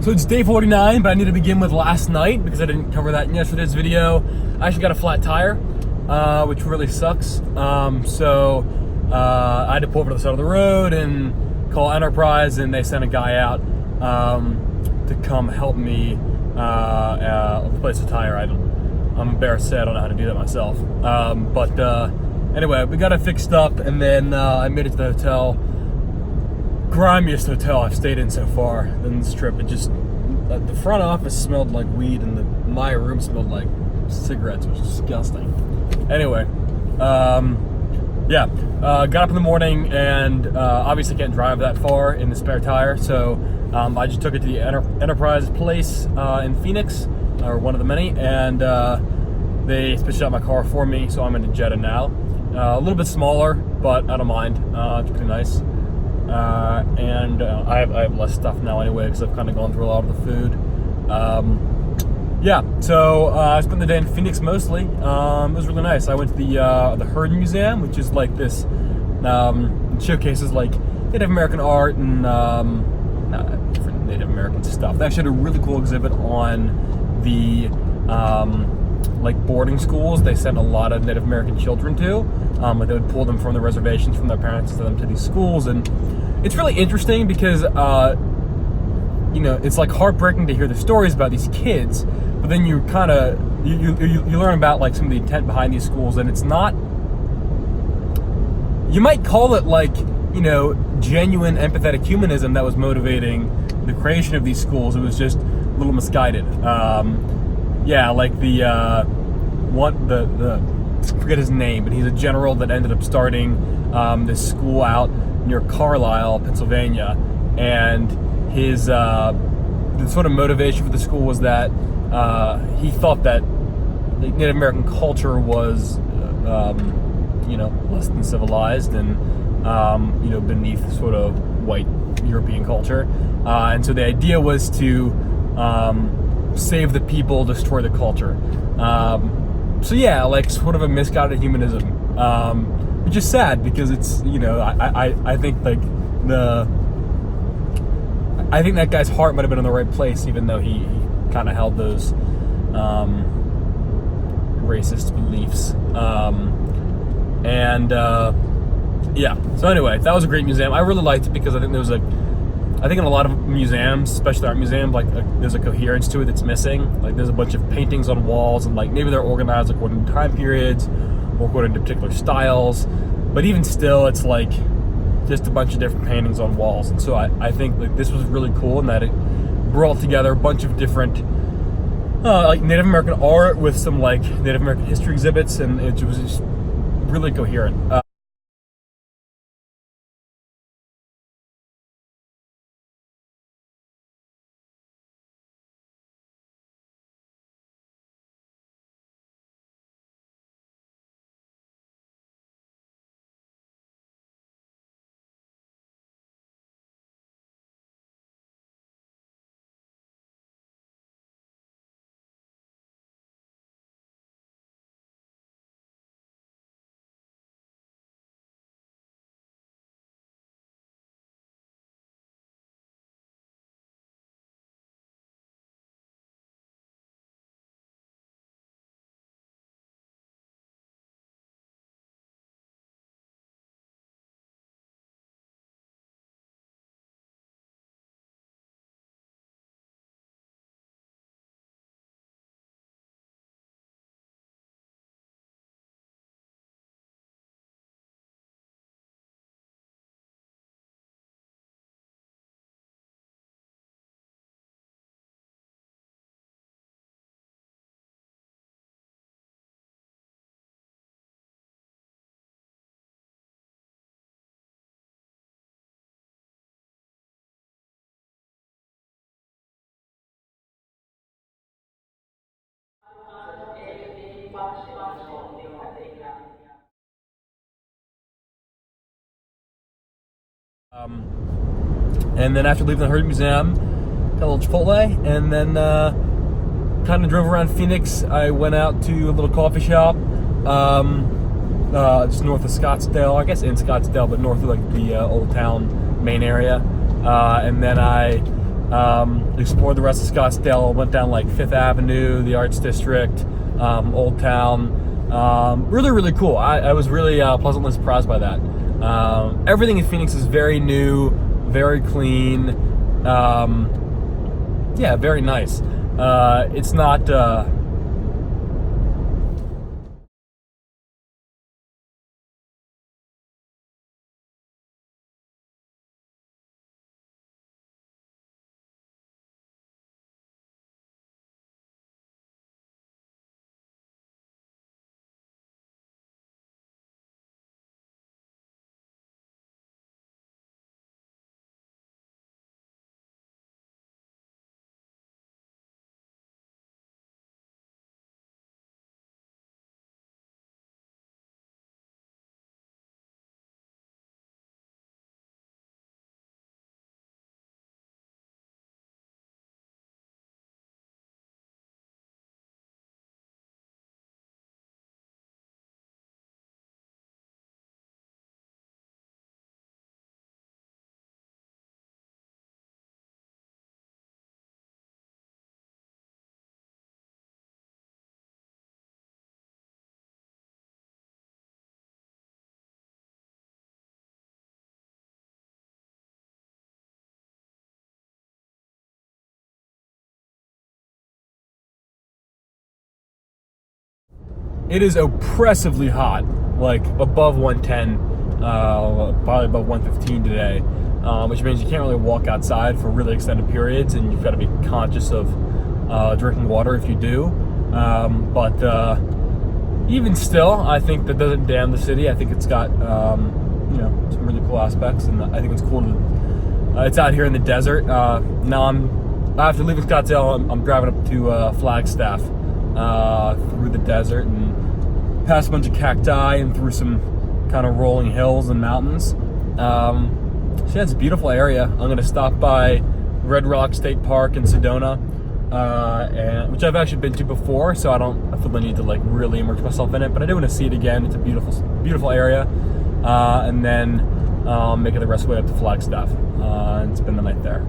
So it's day 49, but I need to begin with last night because I didn't cover that in yesterday's video. I actually got a flat tire, which really sucks. So I had to pull over to the side of the road and call Enterprise, and they sent a guy out to come help me replace the tire. I'm embarrassed to say I don't know how to do that myself. Anyway, we got it fixed up, and then I made it to the hotel. Grimiest hotel I've stayed in so far in this trip. It just, the front office smelled like weed, and my room smelled like cigarettes. It was disgusting. Anyway, got up in the morning, and obviously can't drive that far in the spare tire, so I just took it to the Enterprise place in Phoenix, or one of the many, and they switched out my car for me, so I'm in a Jetta now. A little bit smaller, but I don't mind. It's pretty nice. I have less stuff now anyway, because I've kind of gone through a lot of the food. So I spent the day in Phoenix mostly. It was really nice. I went to the Hearn Museum, which is like this, showcases like Native American art and different Native American stuff. They actually had a really cool exhibit on the like boarding schools they sent a lot of Native American children to. They would pull them from the reservations from their parents, send them to these schools, and it's really interesting because it's like heartbreaking to hear the stories about these kids, but then you kind of you learn about like some of the intent behind these schools, and it's not, you might call it like, genuine empathetic humanism that was motivating the creation of these schools. It was just a little misguided. Like forget his name, but he's a general that ended up starting this school out near Carlisle, Pennsylvania, and his the sort of motivation for the school was that he thought that Native American culture was less than civilized and beneath sort of white European culture, and so the idea was to save the people, destroy the culture. Sort of a misguided humanism, which is sad because it's, I think I think that guy's heart might have been in the right place, even though he kind of held those racist beliefs. So anyway, that was a great museum. I really liked it because I think in a lot of museums, especially art museums, there's a coherence to it that's missing. Like there's a bunch of paintings on walls, and maybe they're organized according to time periods or according to particular styles. But even still, it's just a bunch of different paintings on walls. And so I think this was really cool in that it brought together a bunch of different Native American art with some Native American history exhibits, and it was just really coherent. And then after leaving the Hearn Museum, got a little Chipotle, and then kind of drove around Phoenix. I went out to a little coffee shop just north of Scottsdale, I guess in Scottsdale, but north of the old town main area. And then I Explored the rest of Scottsdale. Went down like Fifth Avenue, the Arts District, Old Town. Really, really cool. I was really pleasantly surprised by that. Everything in Phoenix is very new, very clean. Yeah, very nice. It's not. It is oppressively hot, like above 110, probably above 115 today, which means you can't really walk outside for really extended periods, and you've got to be conscious of drinking water if you do. But even still, I think that doesn't damn the city. I think it's got some really cool aspects, and I think it's cool to. It's out here in the desert. Now after leaving Scottsdale, I'm driving up to Flagstaff through the desert and past a bunch of cacti and through some kind of rolling hills and mountains. So yeah, it's a beautiful area. I'm going to stop by Red Rock State Park in Sedona, which I've actually been to before, so I feel the need to like really immerse myself in it, but I do want to see it again. It's a beautiful, beautiful area. And then making the rest of the way up to Flagstaff and spend the night there.